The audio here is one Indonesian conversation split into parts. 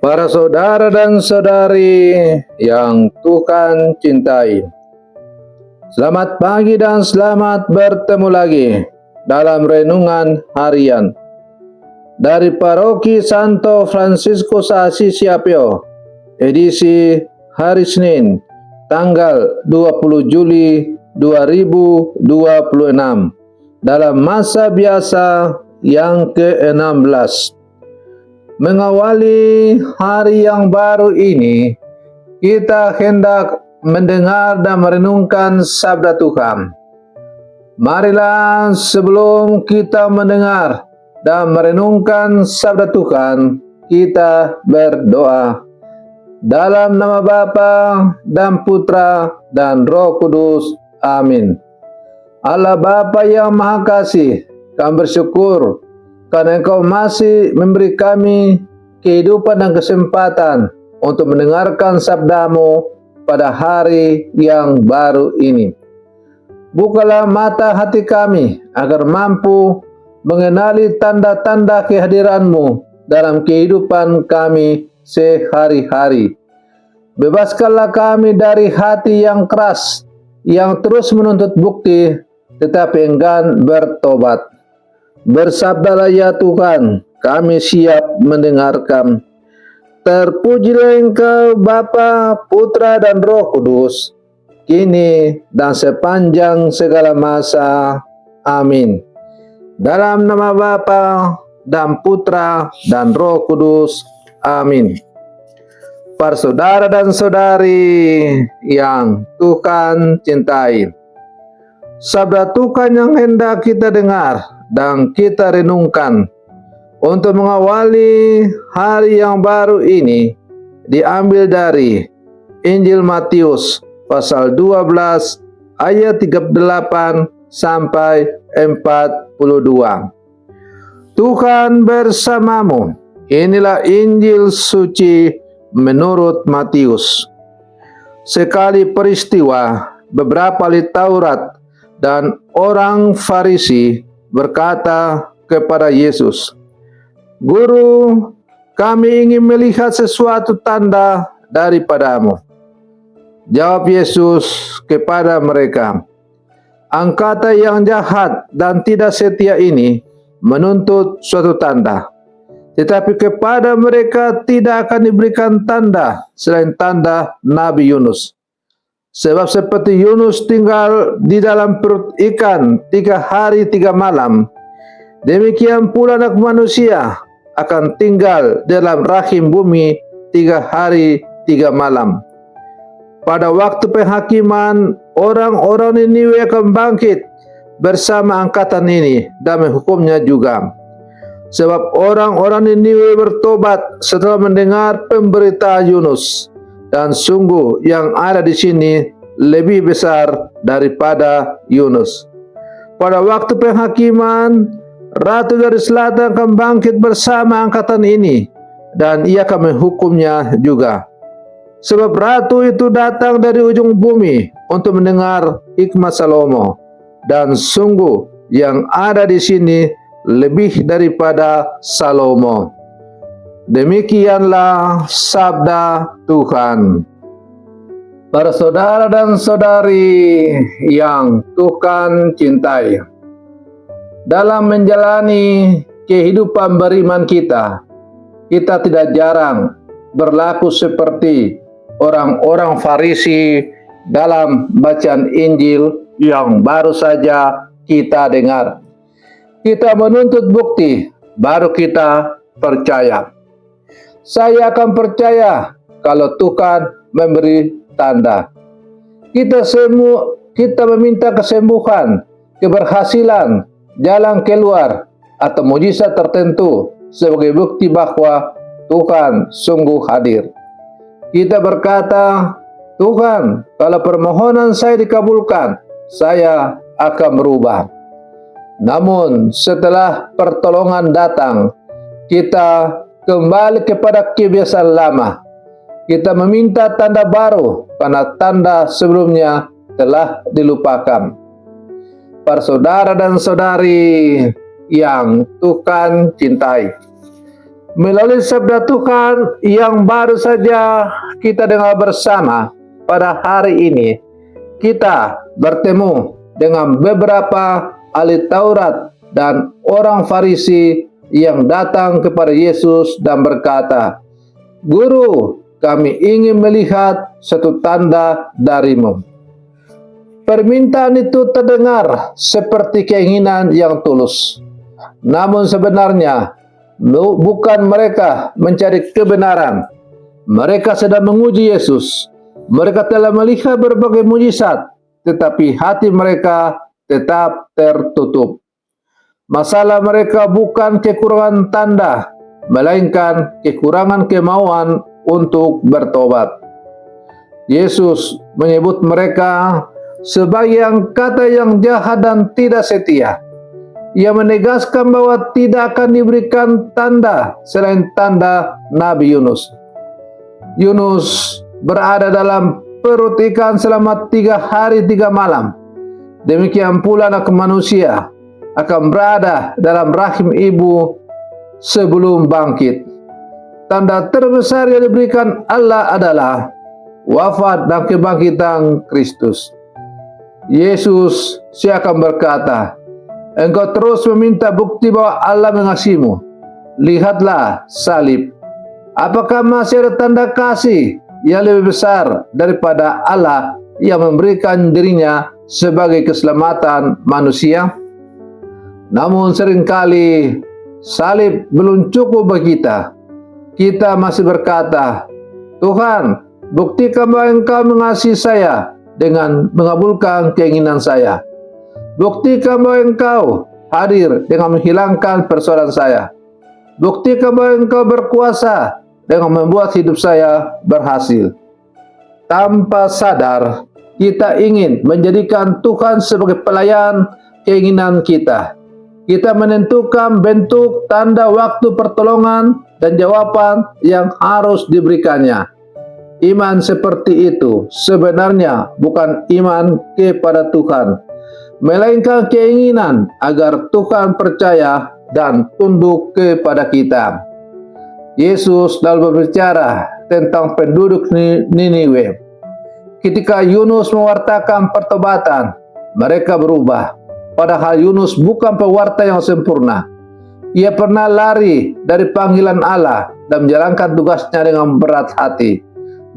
Para saudara dan saudari yang Tuhan cintai, selamat pagi dan selamat bertemu lagi dalam renungan harian dari Paroki Santo Fransiskus Assisi Apio, edisi hari Senin, tanggal 20 Juli 2026, dalam masa biasa yang ke-16. Mengawali hari yang baru ini, kita hendak mendengar dan merenungkan sabda Tuhan. Marilah sebelum kita mendengar dan merenungkan sabda Tuhan, kita berdoa. Dalam nama Bapa dan Putra dan Roh Kudus. Amin. Allah Bapa yang Maha Kasih, kami bersyukur karena Engkau masih memberi kami kehidupan dan kesempatan untuk mendengarkan sabda-Mu pada hari yang baru ini. Bukalah mata hati kami agar mampu mengenali tanda-tanda kehadiran-Mu dalam kehidupan kami sehari-hari. Bebaskanlah kami dari hati yang keras, yang terus menuntut bukti, tetapi enggan bertobat. Bersabdalah ya Tuhan, kami siap mendengarkan. Terpujilah Engkau Bapa, Putra dan Roh Kudus, kini dan sepanjang segala masa. Amin. Dalam nama Bapa dan Putra dan Roh Kudus. Amin. Para saudara dan saudari yang Tuhan cintai, sabda Tuhan yang hendak kita dengar dan kita renungkan untuk mengawali hari yang baru ini diambil dari Injil Matius pasal 12 ayat 38 sampai 42. Tuhan bersamamu. Inilah Injil suci menurut Matius. Sekali peristiwa, beberapa ahli Taurat dan orang Farisi berkata kepada Yesus, "Guru, kami ingin melihat sesuatu tanda daripadamu." Jawab Yesus kepada mereka, "Angkatan yang jahat dan tidak setia ini menuntut suatu tanda, tetapi kepada mereka tidak akan diberikan tanda selain tanda Nabi Yunus. Sebab seperti Yunus tinggal di dalam perut ikan 3 hari 3 malam, demikian pula Anak Manusia akan tinggal dalam rahim bumi 3 hari 3 malam. Pada waktu penghakiman, orang-orang Niniwe akan bangkit bersama angkatan ini dan menghukumnya juga. Sebab orang-orang Niniwe bertobat setelah mendengar pemberitaan Yunus. Dan sungguh yang ada di sini lebih besar daripada Yunus. Pada waktu penghakiman, Ratu dari Selatan akan bangkit bersama angkatan ini, dan ia akan menghukumnya juga. Sebab Ratu itu datang dari ujung bumi untuk mendengar hikmat Salomo, dan sungguh yang ada di sini lebih daripada Salomo. Demikianlah sabda Tuhan. Para saudara dan saudari yang Tuhan cintai, dalam menjalani kehidupan beriman kita tidak jarang berlaku seperti orang-orang Farisi dalam bacaan Injil yang baru saja kita dengar. Kita menuntut bukti, baru kita percaya. Saya akan percaya kalau Tuhan memberi tanda. Kita meminta kesembuhan, keberhasilan, jalan keluar, atau mujizat tertentu sebagai bukti bahwa Tuhan sungguh hadir. Kita berkata, "Tuhan, kalau permohonan saya dikabulkan, saya akan berubah." Namun setelah pertolongan datang, kita kembali kepada kebiasaan lama. Kita meminta tanda baru karena tanda sebelumnya telah dilupakan. Para saudara dan saudari yang Tuhan cintai, Melalui sabda Tuhan yang baru saja kita dengar bersama pada hari ini, kita bertemu dengan beberapa ahli Taurat dan orang Farisi yang datang kepada Yesus dan berkata, "Guru, kami ingin melihat satu tanda darimu." Permintaan itu terdengar seperti keinginan yang tulus. Namun sebenarnya bukan mereka mencari kebenaran. Mereka sedang menguji Yesus. Mereka telah melihat berbagai mujizat, tetapi hati mereka tetap tertutup. Masalah mereka bukan kekurangan tanda, melainkan kekurangan kemauan untuk bertobat. Yesus menyebut mereka sebagai angkatan yang jahat dan tidak setia. Ia menegaskan bahwa tidak akan diberikan tanda selain tanda Nabi Yunus. Yunus berada dalam perut ikan selama 3 hari 3 malam. Demikian pula anak manusia akan berada dalam rahim ibu sebelum bangkit. Tanda terbesar yang diberikan Allah adalah wafat dan kebangkitan Kristus. Yesus akan berkata, "Engkau terus meminta bukti bahwa Allah mengasihimu. Lihatlah salib. Apakah masih ada tanda kasih yang lebih besar daripada Allah yang memberikan dirinya sebagai keselamatan manusia?" Namun seringkali salib belum cukup bagi kita. Kita masih berkata, "Tuhan, buktikan bahwa Engkau mengasihi saya dengan mengabulkan keinginan saya. Buktikan bahwa Engkau hadir dengan menghilangkan persoalan saya. Buktikan bahwa Engkau berkuasa dengan membuat hidup saya berhasil." Tanpa sadar, kita ingin menjadikan Tuhan sebagai pelayan keinginan kita. Kita menentukan bentuk, tanda, waktu pertolongan, dan jawaban yang harus diberikannya. Iman seperti itu sebenarnya bukan iman kepada Tuhan, melainkan keinginan agar Tuhan percaya dan tunduk kepada kita. Yesus dalam berbicara tentang penduduk Niniwe. Ketika Yunus mewartakan pertobatan, mereka berubah. Padahal Yunus bukan pewarta yang sempurna. Ia pernah lari dari panggilan Allah dan menjalankan tugasnya dengan berat hati.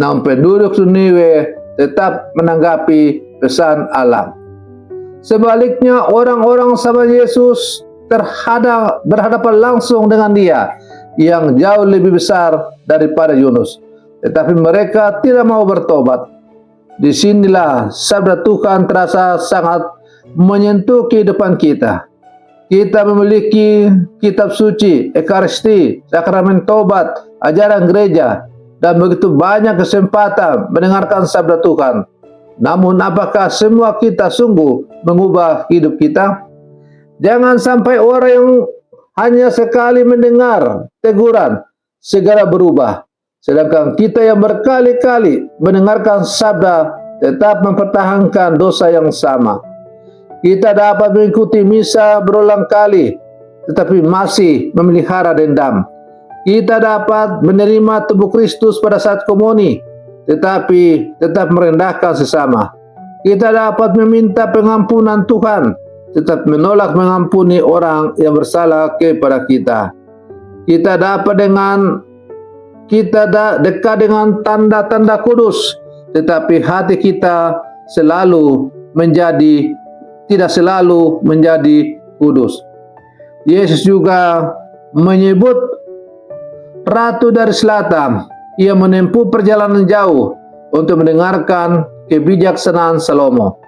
Namun penduduk Niniwe tetap menanggapi pesan Allah. Sebaliknya, orang-orang sahabat Yesus berhadapan langsung dengan Dia yang jauh lebih besar daripada Yunus. Tetapi mereka tidak mau bertobat. Disinilah sabda Tuhan terasa sangat menyentuh kehidupan kita. Kita memiliki kitab suci, ekaristi, sakramen tobat, ajaran gereja, dan begitu banyak kesempatan mendengarkan sabda Tuhan. Namun apakah semua kita sungguh mengubah hidup kita? Jangan sampai orang yang hanya sekali mendengar teguran segera berubah, sedangkan kita yang berkali-kali mendengarkan sabda tetap mempertahankan dosa yang sama. Kita dapat mengikuti misa berulang kali, tetapi masih memelihara dendam. Kita dapat menerima tubuh Kristus pada saat komuni, tetapi tetap merendahkan sesama. Kita dapat meminta pengampunan Tuhan, tetap menolak mengampuni orang yang bersalah kepada kita. Kita dekat dengan tanda-tanda kudus, tetapi hati kita tidak selalu menjadi kudus. Yesus juga menyebut Ratu dari Selatan. Ia menempuh perjalanan jauh untuk mendengarkan kebijaksanaan Salomo.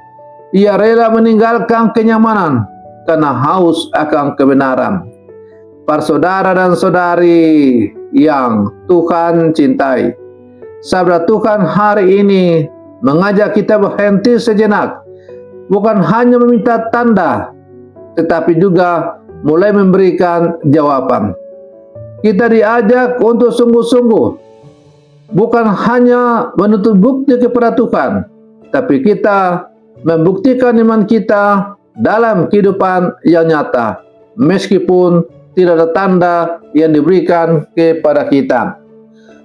Ia rela meninggalkan kenyamanan karena haus akan kebenaran. Para saudara dan saudari yang Tuhan cintai, sabda Tuhan hari ini mengajak kita berhenti sejenak, bukan hanya meminta tanda, tetapi juga mulai memberikan jawaban. Kita diajak untuk sungguh-sungguh, bukan hanya menuntut bukti kepada Tuhan, tapi kita membuktikan iman kita dalam kehidupan yang nyata, meskipun tidak ada tanda yang diberikan kepada kita.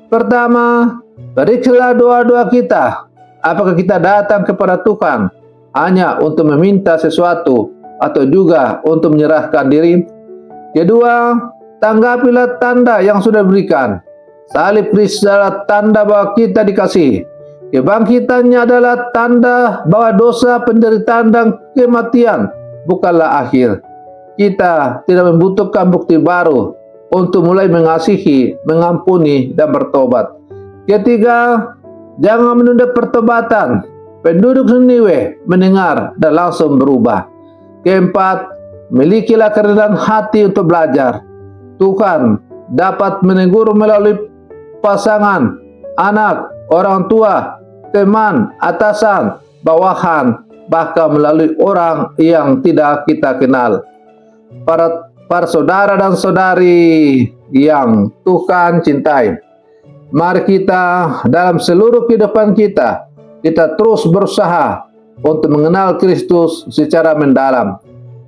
Pertama, periksalah doa-doa kita. Apakah kita datang kepada Tuhan hanya untuk meminta sesuatu atau juga untuk menyerahkan diri? Kedua, tanggapilah tanda yang sudah diberikan. Salib Kristus adalah tanda bahwa kita dikasihi. Kebangkitannya adalah tanda bahwa dosa, penderitaan, dan kematian bukanlah akhir. Kita tidak membutuhkan bukti baru untuk mulai mengasihi, mengampuni, dan bertobat. Ketiga, jangan menunda pertobatan. Penduduk Niniwe mendengar dan langsung berubah. Keempat, milikilah kerendahan hati untuk belajar. Tuhan dapat menegur melalui pasangan, anak, orang tua, teman, atasan, bawahan, bahkan melalui orang yang tidak kita kenal. Para saudara dan saudari yang Tuhan cintai, mari kita dalam seluruh kehidupan kita terus berusaha untuk mengenal Kristus secara mendalam.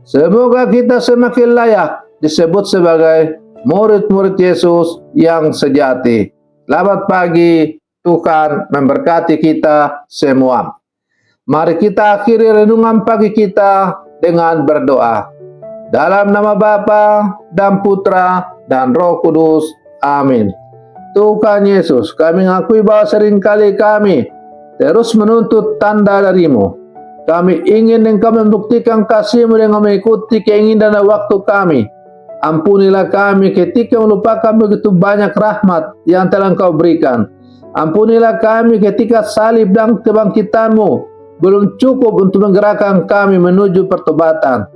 Semoga kita semakin layak disebut sebagai murid-murid Yesus yang sejati. Selamat pagi, Tuhan memberkati kita semua. Mari kita akhiri renungan pagi kita dengan berdoa. Dalam nama Bapa dan Putra dan Roh Kudus. Amin. Tuhan Yesus, kami mengakui bahwa seringkali kami terus menuntut tanda dari-Mu. Kami ingin Engkau membuktikan kasih-Mu dengan mengikuti keinginan dan waktu kami. Ampunilah kami ketika melupakan begitu banyak rahmat yang telah Engkau berikan. Ampunilah kami ketika salib dan kebangkitan-Mu belum cukup untuk menggerakkan kami menuju pertobatan.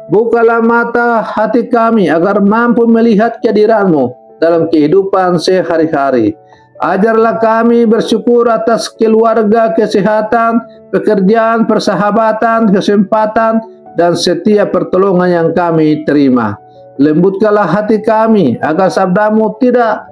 Bukalah mata hati kami agar mampu melihat kehadiran-Mu dalam kehidupan sehari-hari. Ajarlah kami bersyukur atas keluarga, kesehatan, pekerjaan, persahabatan, kesempatan, dan setiap pertolongan yang kami terima. Lembutkanlah hati kami agar sabda-Mu tidak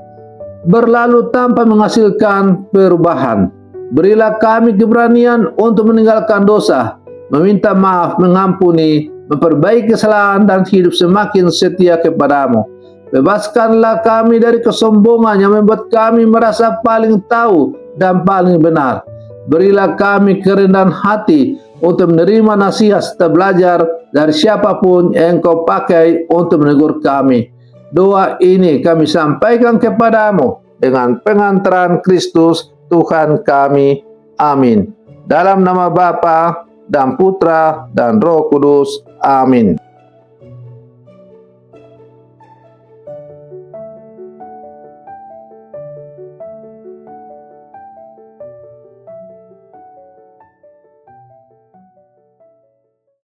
berlalu tanpa menghasilkan perubahan. Berilah kami keberanian untuk meninggalkan dosa, meminta maaf, mengampuni, memperbaiki kesalahan, dan hidup semakin setia kepada-Mu. Bebaskanlah kami dari kesombongan yang membuat kami merasa paling tahu dan paling benar. Berilah kami kerendahan hati untuk menerima nasihat serta belajar dari siapapun yang Engkau pakai untuk menegur kami. Doa ini kami sampaikan kepada-Mu dengan pengantaran Kristus Tuhan kami. Amin. Dalam nama Bapa dan Putra dan Roh Kudus. Amin.